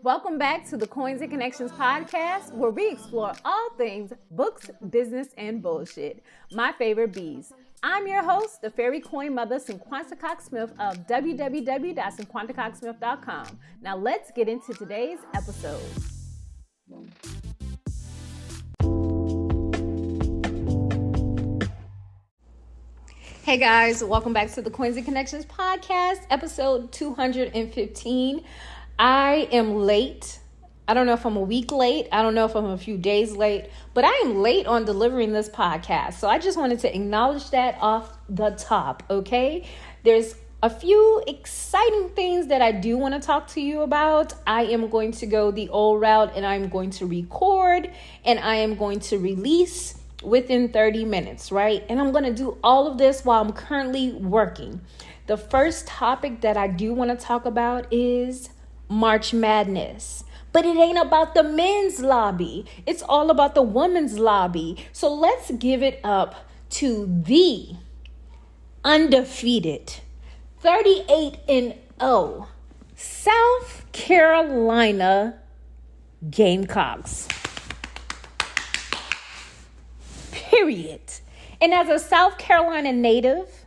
Welcome back to the Coins and Connections podcast, where we explore all things books, business, and bullshit. My favorite bees. I'm your host, the fairy coin mother, Cinquanta Cox-Smith of www.cinquantacoxsmith.com. Now let's get into today's episode. Hey guys, welcome back to the Coins and Connections podcast, episode 215. I am late. I don't know if I'm a week late. I don't know if I'm a few days late, but I am late on delivering this podcast. So I just wanted to acknowledge that off the top, okay? There's a few exciting things that I do want to talk to you about. I am going to go the old route and I'm going to record and I am going to release within 30 minutes, right? And I'm going to do all of this while I'm currently working. The first topic that I do want to talk about is March Madness. But it ain't about the men's lobby. It's all about the women's lobby. So let's give it up to the undefeated 38-0 South Carolina Gamecocks. Period. And as a South Carolina native,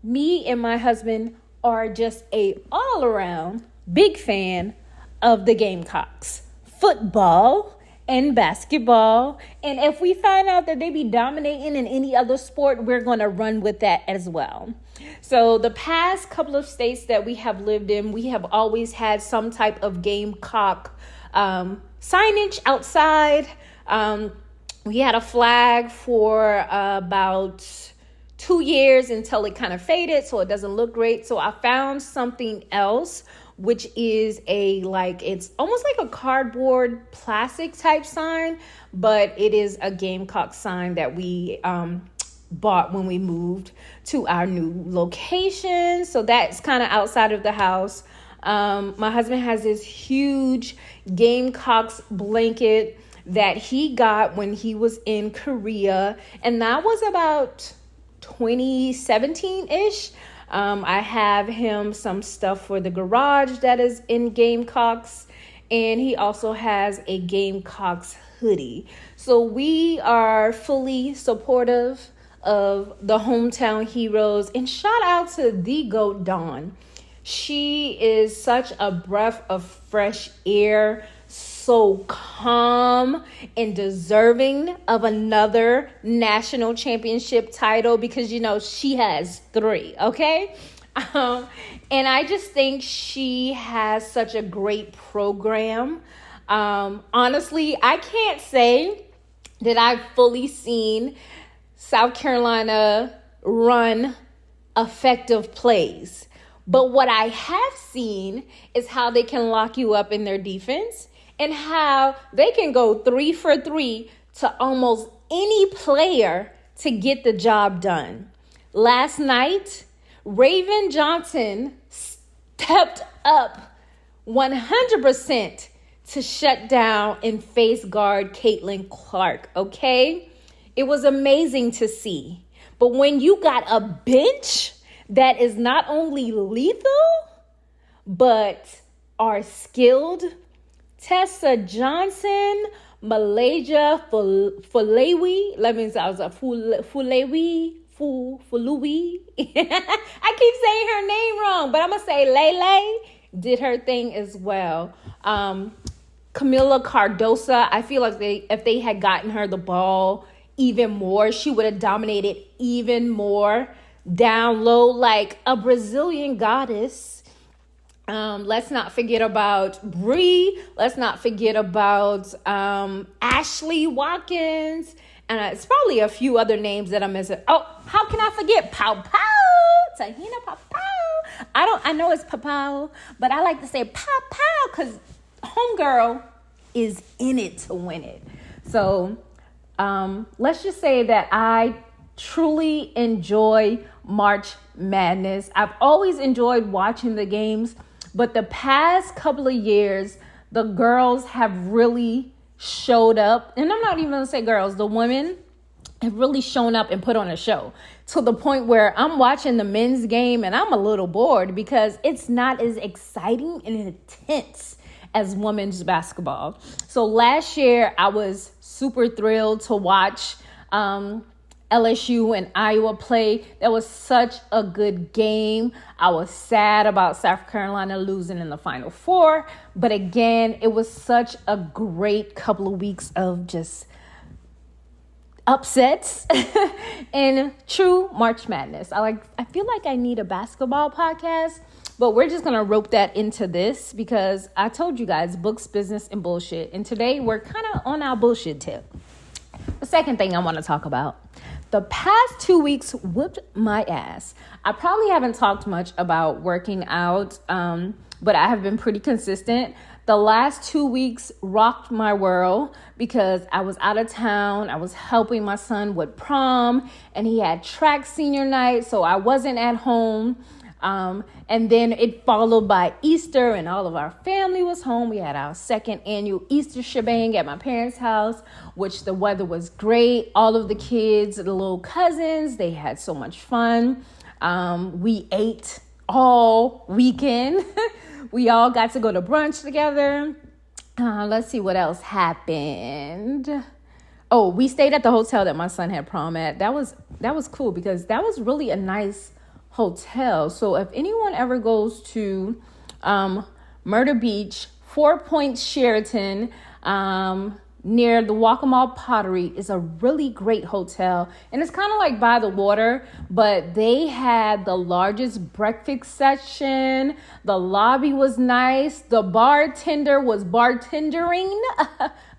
me and my husband are just a all-around big fan of the Gamecocks, football and basketball. And if we find out that they be dominating in any other sport, we're going to run with that as well. So the past couple of states that we have lived in, we have always had some type of Gamecock signage outside. We had a flag for about 2 years until it kind of faded, so it doesn't look great. So I found something else, which is it's almost like a cardboard plastic type sign, but it is a Gamecock sign that we bought when we moved to our new location. So that's kind of outside of the house. My husband has this huge Gamecocks blanket that he got when he was in Korea, and that was about 2017-ish. I have him some stuff for the garage that is in Gamecocks, and he also has a Gamecocks hoodie. So we are fully supportive of the hometown heroes, and shout out to the GOAT Dawn. She is such a breath of fresh air, so calm and deserving of another national championship title because, she has 3, okay? And I just think she has such a great program. Honestly, I can't say that I've fully seen South Carolina run effective plays. But what I have seen is how they can lock you up in their defense and how they can go 3 for 3 to almost any player to get the job done. Last night, Raven Johnson stepped up 100% to shut down and face guard Caitlin Clark, okay? It was amazing to see. But when you got a bench that is not only lethal, but are skilled, Tessa Johnson, Malaysia Fulewi. Let me say, I was a Fulewi. I keep saying her name wrong, but I'm going to say Lele did her thing as well. Camila Cardosa, I feel like if they had gotten her the ball even more, she would have dominated even more down low like a Brazilian goddess. Let's not forget about Bree. Let's not forget about Ashley Watkins. And it's probably a few other names that I'm missing. Oh, how can I forget? Pow Pow. Tahina Pow Pow. I know it's Pow, but I like to say Pow Pow because homegirl is in it to win it. So let's just say that I truly enjoy March Madness. I've always enjoyed watching the games, but the past couple of years, the girls have really showed up. And I'm not even going to say girls, the women have really shown up and put on a show. to the point where I'm watching the men's game and I'm a little bored because it's not as exciting and intense as women's basketball. So last year I was super thrilled to watch LSU and Iowa play. That was such a good game. I was sad about South Carolina losing in the Final Four, but again, it was such a great couple of weeks of just upsets and true March Madness. I feel like I need a basketball podcast, but we're just gonna rope that into this because I told you guys books, business, and bullshit. And today we're kind of on our bullshit tip. The second thing I want to talk about. The past 2 weeks whooped my ass. I probably haven't talked much about working out, but I have been pretty consistent. The last 2 weeks rocked my world because I was out of town. I was helping my son with prom and he had track senior night, so I wasn't at home. And then it followed by Easter and all of our family was home. We had our second annual Easter shebang at my parents' house, which the weather was great. All of the kids, the little cousins, they had so much fun. We ate all weekend. We all got to go to brunch together. Let's see what else happened. Oh, we stayed at the hotel that my son had prom at. That was cool because that was really a nice hotel. So if anyone ever goes to Myrtle Beach, 4 Points Sheraton, near the Waccamaw Pottery is a really great hotel. And it's kind of like by the water, but they had the largest breakfast section. The lobby was nice. The bartender was bartendering.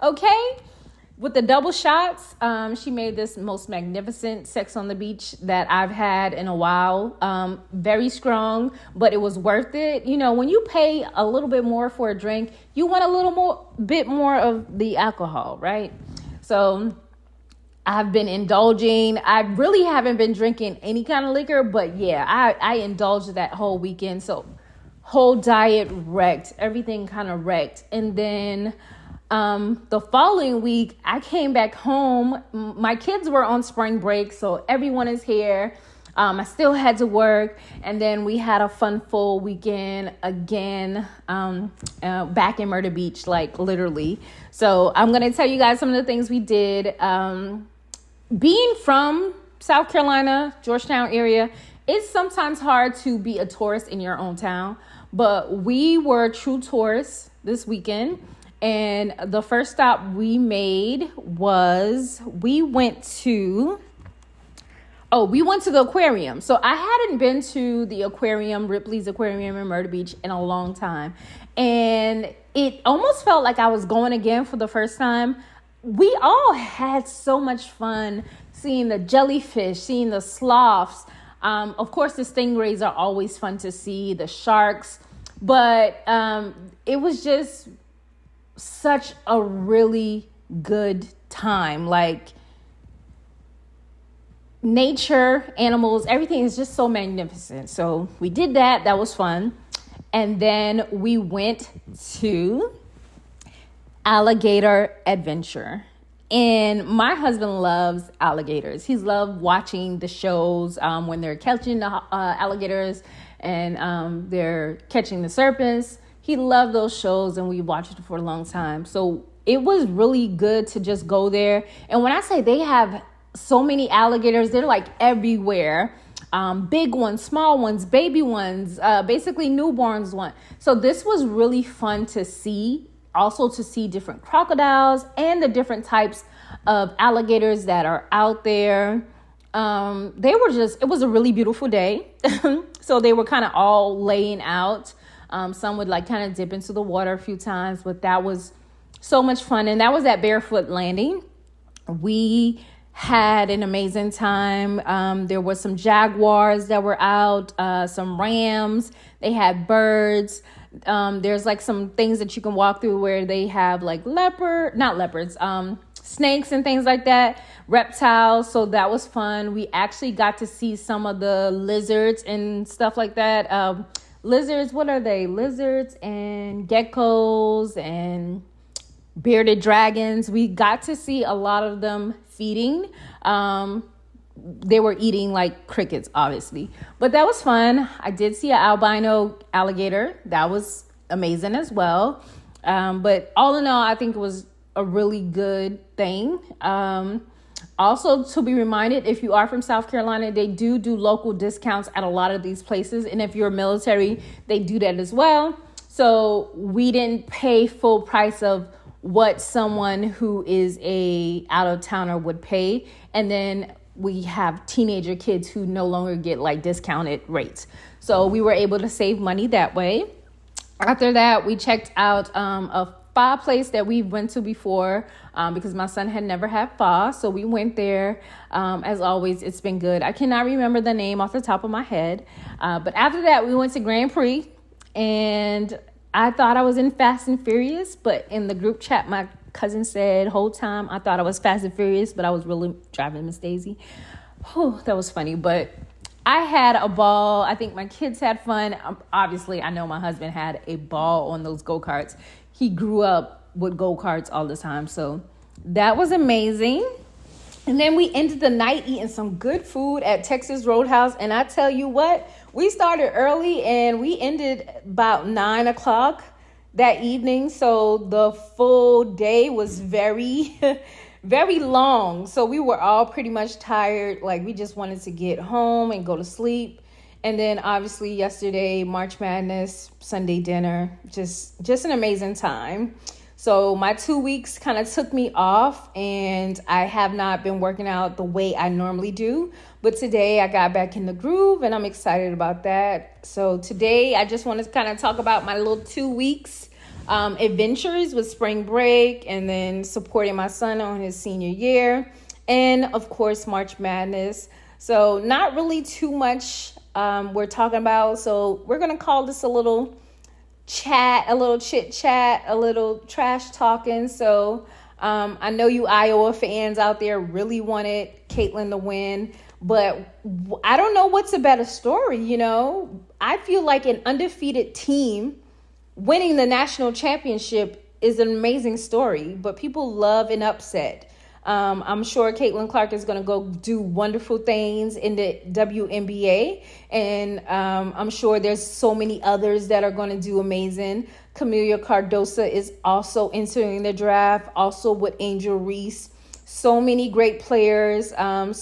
Okay. With the double shots, she made this most magnificent Sex on the Beach that I've had in a while. Very strong, but it was worth it. You know, when you pay a little bit more for a drink, you want a bit more of the alcohol, right? So I've been indulging. I really haven't been drinking any kind of liquor, but yeah, I indulged that whole weekend. So whole diet wrecked, everything kind of wrecked. And then the following week, I came back home. My kids were on spring break, so everyone is here. I still had to work, and then we had a fun full weekend again back in Myrtle Beach, like literally. So I'm going to tell you guys some of the things we did. Being from South Carolina, Georgetown area, it's sometimes hard to be a tourist in your own town, but we were true tourists this weekend. And the first stop we made was we went to the aquarium. So I hadn't been to the aquarium, Ripley's Aquarium in Myrtle Beach, in a long time. And it almost felt like I was going again for the first time. We all had so much fun seeing the jellyfish, seeing the sloths. Of course, the stingrays are always fun to see, the sharks. But it was just such a really good time. Like nature, animals, everything is just so magnificent. So we did that. That was fun. And then we went to Alligator Adventure. And my husband loves alligators. He's loved watching the shows when they're catching the alligators and they're catching the serpents. He loved those shows and we watched it for a long time. So it was really good to just go there. And when I say they have so many alligators, they're like everywhere. Big ones, small ones, baby ones, basically newborns one. So this was really fun to see. Also to see different crocodiles and the different types of alligators that are out there. It was a really beautiful day. So they were kind of all laying out. Some would like kind of dip into the water a few times, but that was so much fun. And that was at Barefoot Landing. We had an amazing time. There were some jaguars that were out, some rams. They had birds. There's like some things that you can walk through where they have like snakes and things like that, reptiles. So that was fun. We actually got to see some of the lizards and stuff like that. Lizards, what are they? Lizards and geckos and bearded dragons. We got to see a lot of them feeding. they were eating like crickets, obviously. But that was fun. I did see an albino alligator. That was amazing as well. But all in all, I think it was a really good thing. Also, to be reminded, if you are from South Carolina, they do local discounts at a lot of these places. And if you're military, they do that as well. So we didn't pay full price of what someone who is a out-of-towner would pay. And then we have teenager kids who no longer get like discounted rates. So we were able to save money that way. After that, we checked out a pho place that we went to before because my son had never had pho. So we went there. As always, it's been good. I cannot remember the name off the top of my head. But after that, we went to Grand Prix. And I thought I was in Fast and Furious. But in the group chat, my cousin said whole time I thought I was Fast and Furious. But I was really driving Miss Daisy. Oh, that was funny. But I had a ball. I think my kids had fun. Obviously, I know my husband had a ball on those go-karts. He grew up with go-karts all the time. So that was amazing. And then we ended the night eating some good food at Texas Roadhouse. And I tell you what, we started early and we ended about 9 o'clock that evening. So the full day was very, very long. So we were all pretty much tired. Like we just wanted to get home and go to sleep. And then obviously yesterday, March Madness, Sunday dinner, just an amazing time. So my 2 weeks kind of took me off and I have not been working out the way I normally do. But today I got back in the groove and I'm excited about that. So today I just want to kind of talk about my little 2 weeks adventures with spring break and then supporting my son on his senior year. And of course, March Madness. So not really too much we're talking about. So we're going to call this a little chat, a little chit chat, a little trash talking. So I know you Iowa fans out there really wanted Caitlin to win, but I don't know what's a better story. You know, I feel like an undefeated team winning the national championship is an amazing story, but people love an upset. I'm sure Caitlin Clark is going to go do wonderful things in the WNBA. And I'm sure there's so many others that are going to do amazing. Camelia Cardoso is also entering the draft, also with Angel Reese. So many great players, from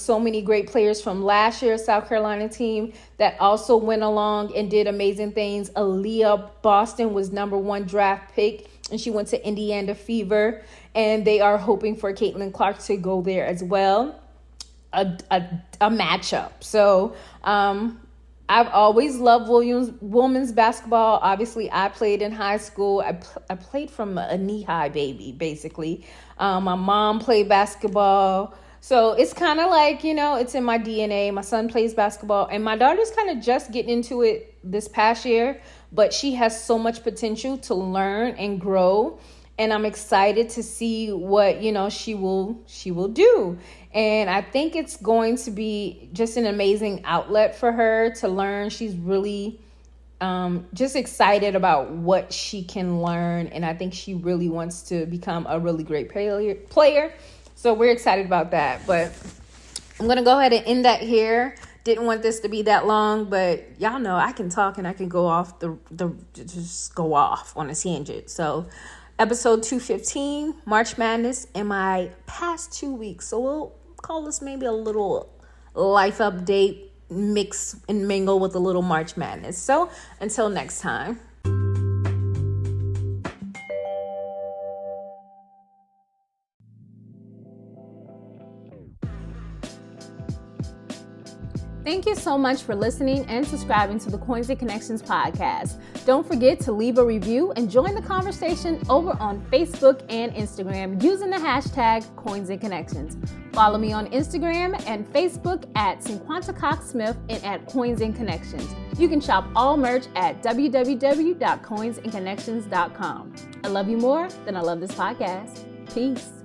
last year's South Carolina team that also went along and did amazing things. Aaliyah Boston was #1 draft pick, and she went to Indiana Fever, and they are hoping for Caitlin Clark to go there as well. A matchup. So I've always loved women's basketball. Obviously, I played in high school. I played from a knee-high baby, basically. My mom played basketball. So it's kind of like, you know, it's in my DNA. My son plays basketball, and my daughter's kind of just getting into it this past year, but she has so much potential to learn and grow. And I'm excited to see what, you know, she will do. And I think it's going to be just an amazing outlet for her to learn. She's really just excited about what she can learn. And I think she really wants to become a really great player. So we're excited about that. But I'm going to go ahead and end that here. Didn't want this to be that long, but y'all know I can talk and I can go off just go off on a tangent. So episode 215, March Madness, in my past 2 weeks. So we'll call this maybe a little life update, mix and mingle with a little March Madness. So until next time. Thank you so much for listening and subscribing to the Coins and Connections podcast. Don't forget to leave a review and join the conversation over on Facebook and Instagram using the hashtag Coins and Connections. Follow me on Instagram and Facebook at Cinquanta Cox-Smith and at Coins and Connections. You can shop all merch at www.coinsandconnections.com. I love you more than I love this podcast. Peace.